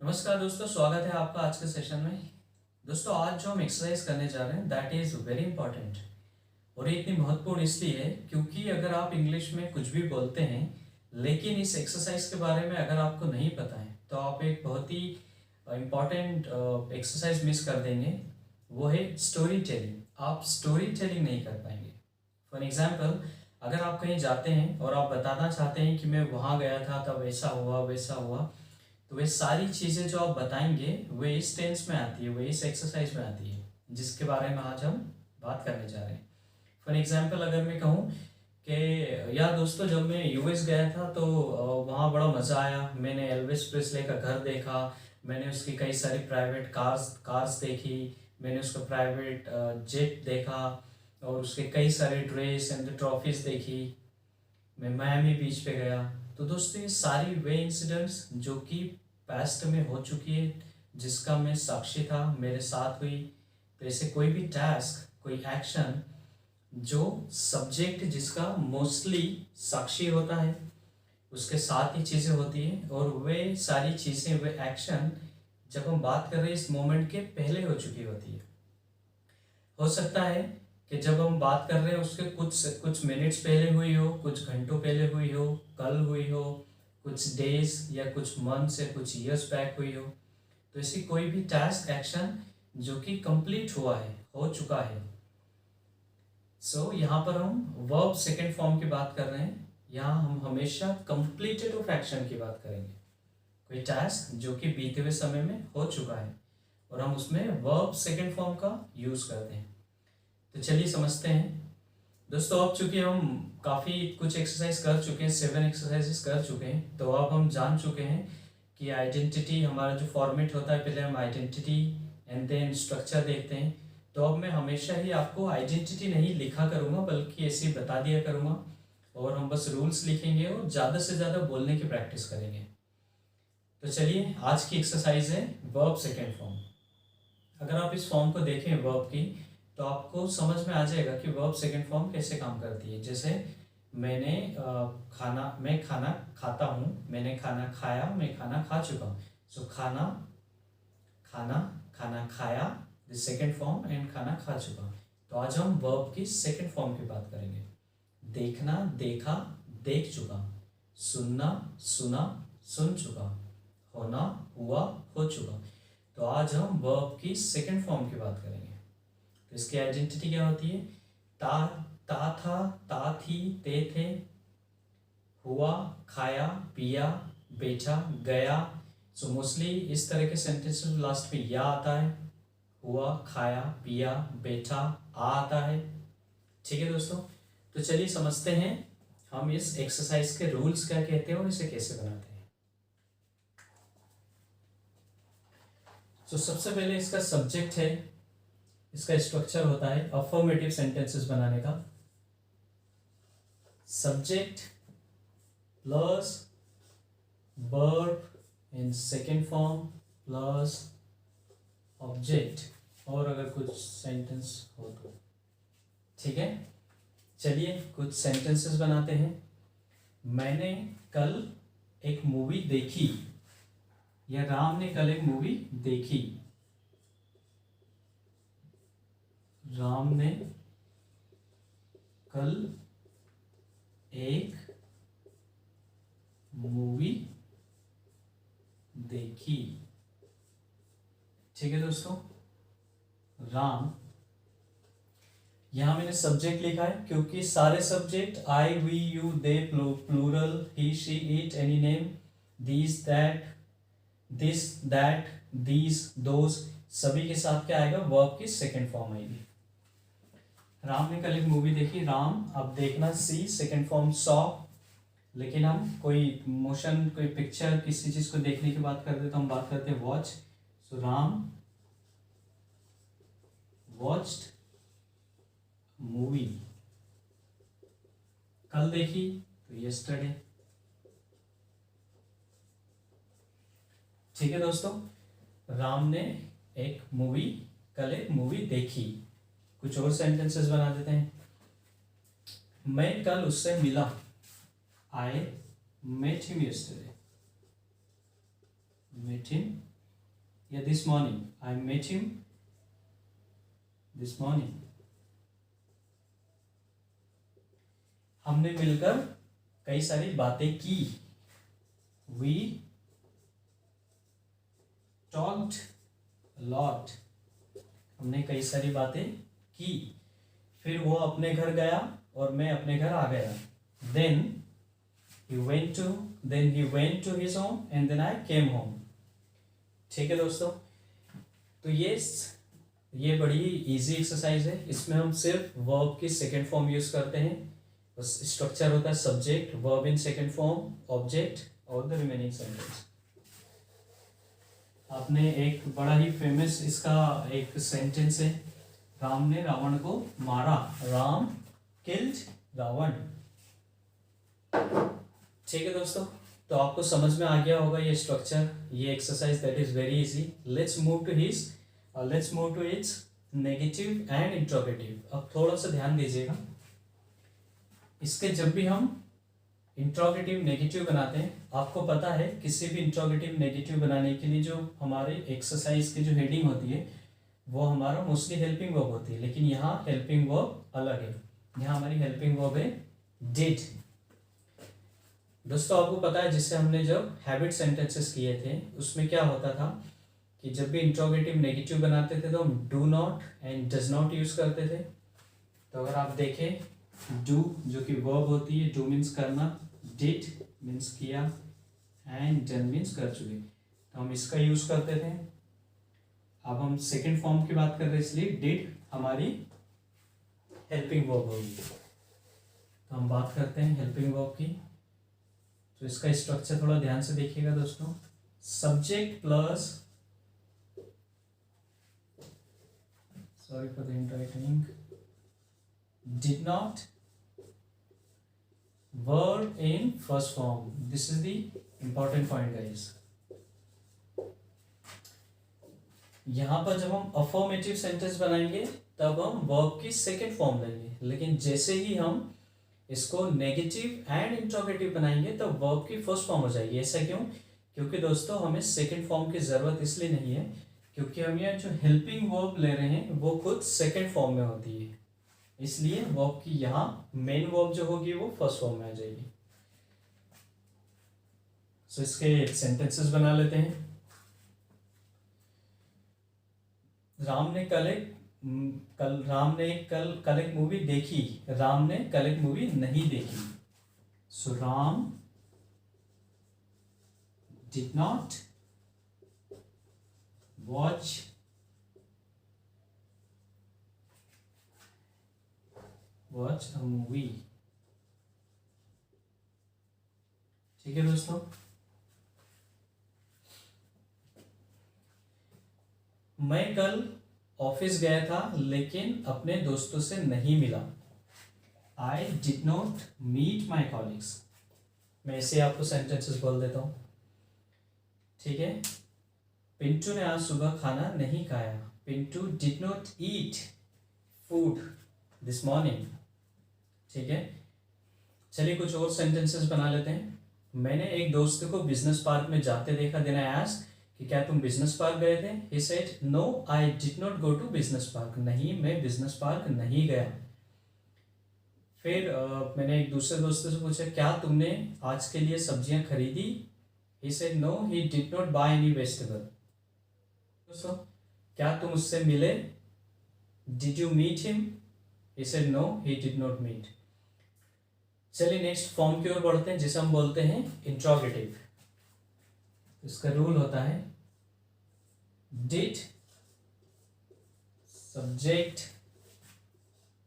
नमस्कार दोस्तों, स्वागत है आपका आज के सेशन में। दोस्तों, आज जो हम एक्सरसाइज करने जा रहे हैं दैट इज़ वेरी इंपॉर्टेंट। और ये इतनी महत्वपूर्ण इसलिए है क्योंकि अगर आप इंग्लिश में कुछ भी बोलते हैं लेकिन इस एक्सरसाइज के बारे में अगर आपको नहीं पता है तो आप एक बहुत ही इम्पॉर्टेंट एक्सरसाइज मिस कर देंगे। वो है स्टोरी टेलिंग। आप स्टोरी टेलिंग नहीं कर पाएंगे। फॉर एग्जाम्पल, अगर आप कहीं जाते हैं और आप बताना चाहते हैं कि मैं वहाँ गया था तब ऐसा हुआ वैसा हुआ, तो वे सारी चीज़ें जो आप बताएंगे वे इस टेंस में आती है, वे इस एक्सरसाइज में आती है जिसके बारे में आज हम बात करने जा रहे हैं। फॉर एग्जांपल, अगर मैं कहूँ कि यार दोस्तों, जब मैं यूएस गया था तो वहाँ बड़ा मज़ा आया। मैंने एल्विस प्रेस्ले का घर देखा, मैंने उसकी कई सारी प्राइवेट कार्स देखी, मैंने उसका प्राइवेट जेट देखा और उसके कई सारे ड्रेस एंड ट्रॉफीज देखी। मैं मायामी बीच पे गया। तो दोस्तों, ये सारी वे इंसिडेंट्स जो कि पास्ट में हो चुकी है, जिसका मैं साक्षी था, मेरे साथ हुई। तो ऐसे कोई भी टास्क, कोई एक्शन जो सब्जेक्ट जिसका मोस्टली साक्षी होता है, उसके साथ ही चीज़ें होती हैं और वे सारी चीज़ें, वे एक्शन जब हम बात कर रहे हैं इस मोमेंट के पहले हो चुकी होती है। हो सकता है कि जब हम बात कर रहे हैं उसके कुछ मिनट्स पहले हुई हो, कुछ घंटों पहले हुई हो, कल हुई हो, कुछ डेज या कुछ मंथ्स या कुछ ईयर्स बैक हुई हो। तो ऐसी कोई भी टास्क एक्शन जो कि कंप्लीट हुआ है, हो चुका है। यहाँ पर हम वर्ब सेकेंड फॉर्म की बात कर रहे हैं। यहाँ हम हमेशा कंप्लीटेड ऑफ एक्शन की बात करेंगे। कोई टास्क जो कि बीते हुए समय में हो चुका है और हम उसमें वर्ब सेकेंड फॉर्म का यूज करते हैं। तो चलिए समझते हैं दोस्तों। अब चूंकि हम काफ़ी कुछ एक्सरसाइज कर चुके हैं, 7 एक्सरसाइजेस कर चुके हैं, तो अब हम जान चुके हैं कि आइडेंटिटी हमारा जो फॉर्मेट होता है, पहले हम आइडेंटिटी एंड देन स्ट्रक्चर देखते हैं। तो अब मैं हमेशा ही आपको आइडेंटिटी नहीं लिखा करूँगा बल्कि ऐसे ही बता दिया करूँगा और हम बस रूल्स लिखेंगे और ज़्यादा से ज़्यादा बोलने की प्रैक्टिस करेंगे। तो चलिए, आज की एक्सरसाइज है वर्ब सेकेंड फॉर्म। अगर आप इस फॉर्म को देखें वर्ब की, तो आपको समझ में आ जाएगा कि वर्ब सेकेंड फॉर्म कैसे काम करती है। जैसे मैं खाना खाता हूँ, मैंने खाना खाया, मैं खाना खा चुका हूँ। सो खाना, खाना, खाना खाया, द सेकेंड फॉर्म, एंड खाना खा चुका हूँ। तो आज हम वर्ब की सेकेंड फॉर्म की बात करेंगे। देखना, देखा, देख चुका। सुनना, सुना, सुन चुका। होना, हुआ, हो चुका। तो आज हम वर्ब की सेकेंड फॉर्म की बात करेंगे। तो इसकी आइडेंटिटी क्या होती है? ता था, ता थी, ते थे। हुआ, खाया, पिया, बैठा, गया। सो मोस्टली इस तरह के सेंटेंसेस लास्ट में या आता है। हुआ, खाया, पिया, बैठा, आ आता है। ठीक है दोस्तों, तो चलिए समझते हैं हम इस एक्सरसाइज के रूल्स क्या कहते हैं और इसे कैसे बनाते हैं। सबसे पहले इसका सब्जेक्ट है, इसका स्ट्रक्चर होता है अफर्मेटिव सेंटेंसेस बनाने का। Subject plus verb in second form plus object, और अगर कुछ सेंटेंस हो तो ठीक है। चलिए कुछ सेंटेंसेस बनाते हैं। मैंने कल एक मूवी देखी, या राम ने कल एक मूवी देखी। राम ने कल एक मूवी देखी। ठीक है दोस्तों, राम। यहां मैंने सब्जेक्ट लिखा है क्योंकि सारे subject I, we, you, they, plural, he, she, it, any name, these, that, this, that, these, those, सभी के साथ क्या आएगा? वर्ब की सेकेंड फॉर्म आएगी। राम ने कल एक मूवी देखी, राम। अब देखना, सी, सेकेंड फॉर्म सॉ। लेकिन हम कोई मोशन, कोई पिक्चर, किसी चीज को देखने की बात करते तो हम बात करते हैं वॉच। सो राम वॉच्ड मूवी। कल देखी तो यस्टरडे। ठीक है दोस्तों, राम ने कल एक मूवी देखी। कुछ और सेंटेंसेस बना देते हैं। मैं कल उससे मिला, I met him yesterday. Met him या this morning, I met him this morning. हमने मिलकर कई सारी बातें की, वी टॉक्ड लॉट, हमने कई सारी बातें की। फिर वो अपने घर गया और मैं अपने घर आ गया। Then he went to his home and then I came home। ठीक है दोस्तों, तो ये बड़ी इजी एक्सरसाइज है। इसमें हम सिर्फ वर्ब की सेकेंड फॉर्म यूज करते हैं। बस स्ट्रक्चर होता है subject, verb in second form, object और द रिमेनिंग सेंटेंस। आपने एक बड़ा ही फेमस इसका एक सेंटेंस है, राम ने रावण को मारा, राम किल्ड रावण। ठीक है दोस्तों, तो आपको समझ में आ गया होगा ये स्ट्रक्चर, ये exercise that is very easy. Let's move to its negative and interrogative. अब थोड़ा सा ध्यान दीजिएगा, इसके जब भी हम इंट्रोगेटिव नेगेटिव बनाते हैं, आपको पता है किसी भी इंट्रोगेटिव नेगेटिव बनाने के लिए जो हमारे एक्सरसाइज की जो हेडिंग होती है वो हमारा मोस्टली हेल्पिंग वर्ब होती है, लेकिन यहाँ हेल्पिंग वर्ब अलग है। यहाँ हमारी हेल्पिंग वर्ब है डिड। दोस्तों आपको पता है जिससे हमने जब हैबिट सेंटेंसेस किए थे उसमें क्या होता था कि जब भी इंट्रोगेटिव नेगेटिव बनाते थे तो हम do not and does not use करते थे। तो अगर आप देखें डू जो कि वर्ब होती है, डू मीन्स करना, डिड मीन्स किया एंड डन मीन्स कर चुके, तो हम इसका यूज करते थे। अब हम सेकेंड फॉर्म की बात कर रहे हैं इसलिए डिड हमारी हेल्पिंग वर्ब होगी। तो हम बात करते हैं हेल्पिंग वर्ब की। तो इसका स्ट्रक्चर थोड़ा ध्यान से देखिएगा दोस्तों, subject plus, sorry for the interrupting, did not, verb in first form. This is the important point guys. यहां पर जब हम अफर्मेटिव सेंटेंस बनाएंगे तब हम वर्ब की सेकेंड फॉर्म लेंगे, लेकिन जैसे ही हम इसको नेगेटिव एंड इंट्रोगेटिव बनाएंगे तब वर्ब की फर्स्ट फॉर्म हो जाएगी। ऐसा क्यों? क्योंकि दोस्तों हमें सेकेंड फॉर्म की जरूरत इसलिए नहीं है क्योंकि हम यहाँ जो हेल्पिंग वर्ब ले रहे हैं वो खुद सेकेंड फॉर्म में होती है, इसलिए वर्ब की यहाँ मेन वर्ब जो होगी वो फर्स्ट फॉर्म में आ जाएगी। सो इसके सेंटेंसेस बना लेते हैं। राम ने कल एक मूवी देखी, राम ने कल एक मूवी नहीं देखी। So Ram did not watch a movie. ठीक है दोस्तों, मैं कल ऑफिस गया था लेकिन अपने दोस्तों से नहीं मिला। I did not meet my colleagues. मैं इसे आपको सेंटेंसेस बोल देता हूँ, ठीक है। पिंटू ने आज सुबह खाना नहीं खाया। Pintu did not eat food this morning. ठीक है, चलिए कुछ और सेंटेंसेस बना लेते हैं। मैंने एक दोस्त को बिजनेस पार्क में जाते देखा। देन आई आस्क्ड कि क्या तुम बिजनेस पार्क गए थे? He said no I did not go to business park. नहीं, मैं बिजनेस पार्क नहीं गया। फिर मैंने एक दूसरे दोस्त से पूछा क्या तुमने आज के लिए सब्जियां खरीदी? He said no he did not buy any vegetable. दोस्तों क्या तुम उससे मिले? Did you meet him? He said no he did not meet. चलिए नेक्स्ट फॉर्म की ओर बढ़ते हैं जिसे हम बोलते हैं इंट्रोगेटिव। इसका रूल होता है did subject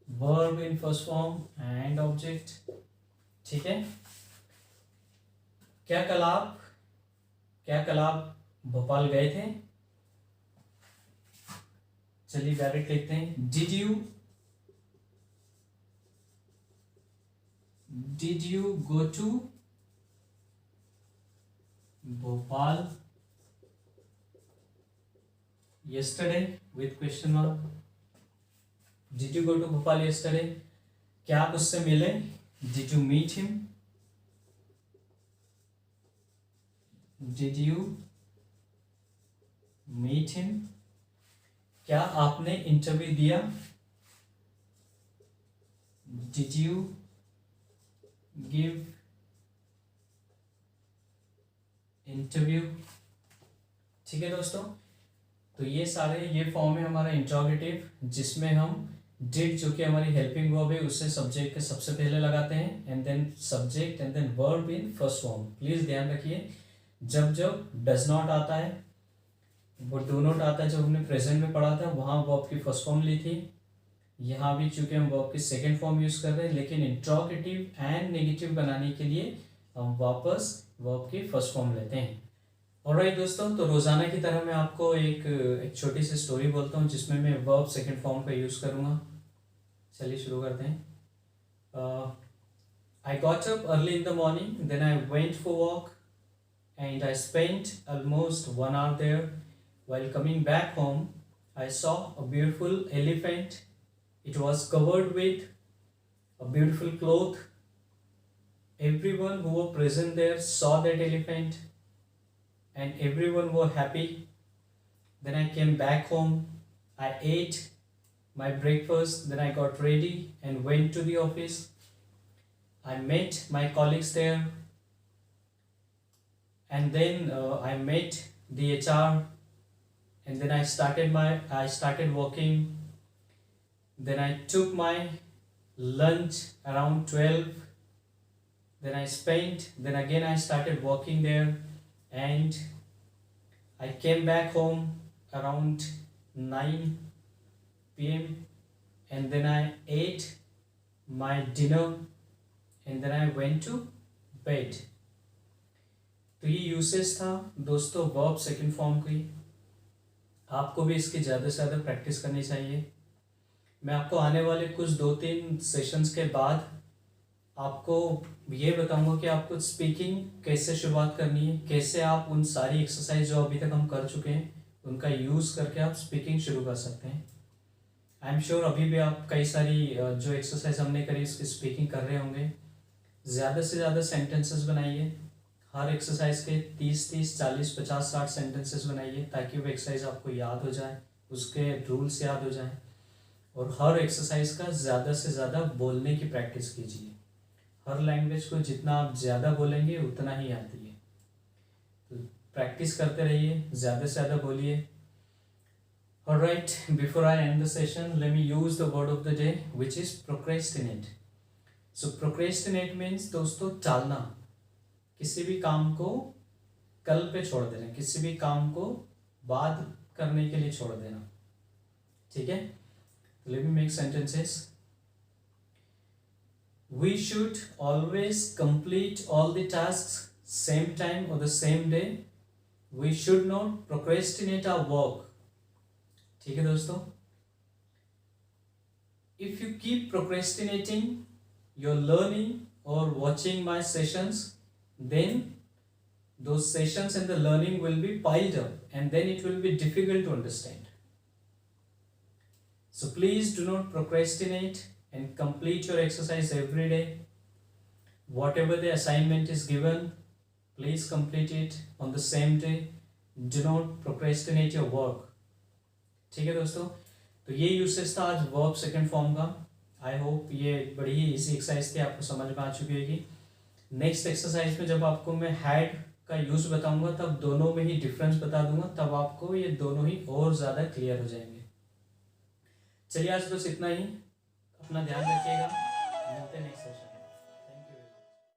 verb in first form and object. ठीक है, क्या कल आप भोपाल गए थे? चलिए डायरेक्ट लिखते हैं did you go to Bhopal yesterday with question mark। Did you go to Bhopal yesterday? क्या आप उससे मिले? Did you meet him? Did you meet him, क्या आपने इंटरव्यू दिया? Did you give interview? ठीक है दोस्तों, तो ये सारे ये फॉर्म है हमारा इंट्रोगेटिव, जिसमें हम डिड जो कि हमारी हेल्पिंग वर्ब है उसे सब्जेक्ट के सबसे पहले लगाते हैं, and then subject and then verb in first form. Please ध्यान रखिए, जब जब डज नॉट आता है, वो डू नॉट आता है, जब हमने प्रेजेंट में पढ़ा था वहाँ वर्ब की फर्स्ट फॉर्म ली थी। यहाँ भी चूंकि हम वर्ब की सेकेंड फॉर्म यूज कर रहे हैं, लेकिन इंट्रोगेटिव एंड नेगेटिव बनाने के लिए हम वापस वर्ब की फर्स्ट फॉर्म लेते हैं। ऑलराइट दोस्तों, तो रोजाना की तरह मैं आपको एक छोटी सी स्टोरी बोलता हूँ जिसमें मैं वर्ब सेकेंड फॉर्म का यूज करूँगा। चलिए शुरू करते हैं। I got up early in the morning, then I went for walk and I spent almost 1 hour there. While coming back home, I saw a beautiful elephant. It was covered with a beautiful cloth. Everyone who were present there saw that elephant and everyone were happy. Then I came back home. I ate my breakfast, then I got ready and went to the office. I met my colleagues there, and then I met the HR, and then I started working. Then I took my lunch around 12. Then again I started working there, and I came back home around 9 p.m. and then I ate my dinner and then I went to bed. तो ये usage था दोस्तों verb second form की। आपको भी इसकी ज़्यादा से ज़्यादा प्रैक्टिस करनी चाहिए। मैं आपको आने वाले कुछ 2-3 सेशंस के बाद आपको ये बताऊंगा कि आपको स्पीकिंग कैसे शुरुआत करनी है, कैसे आप उन सारी एक्सरसाइज जो अभी तक हम कर चुके हैं उनका यूज़ करके आप स्पीकिंग शुरू कर सकते हैं। आई एम श्योर अभी भी आप कई सारी जो एक्सरसाइज हमने करी उसकी स्पीकिंग कर रहे होंगे। ज़्यादा से ज़्यादा सेंटेंसेस बनाइए, हर एक्सरसाइज के 30-30, 40, 50, 60 सेंटेंसेस बनाइए ताकि वो एक्सरसाइज आपको याद हो जाए, उसके रूल्स याद हो जाए। और हर एक्सरसाइज का ज़्यादा से ज़्यादा बोलने की प्रैक्टिस कीजिए। हर लैंग्वेज को जितना आप ज़्यादा बोलेंगे उतना ही आती है, तो प्रैक्टिस करते रहिए, ज़्यादा से ज़्यादा बोलिए। Alright, before I end the session, let me use the word of the day, which is procrastinate. So procrastinate means दोस्तों टालना, किसी भी काम को कल पे छोड़ देना, किसी भी काम को बाद करने के लिए छोड़ देना। ठीक है, let me make sentences. We should always complete all the tasks same time or the same day. We should not procrastinate our work. ठीक है दोस्तों, if you keep procrastinating your learning or watching my sessions, then those sessions and the learning will be piled up and then it will be difficult to understand. So please do not procrastinate and complete your exercise every day. Whatever the assignment is given, please complete it on the same day. Do not procrastinate your work. ठीक है दोस्तों, तो ये usage था आज verb second form का। I hope ये बड़ी ही इजी एक्सरसाइज थी, आपको समझ में आ चुकी होगी। नेक्स्ट एक्सरसाइज में जब आपको मैं हैड का यूज़ बताऊंगा तब दोनों में ही डिफरेंस बता दूंगा, तब आपको ये दोनों ही और ज़्यादा क्लियर हो जाएंगे। चलिए आज बस इतना ही, अपना ध्यान रखिएगा, मिलते हैं नेक्स्ट सेशन में।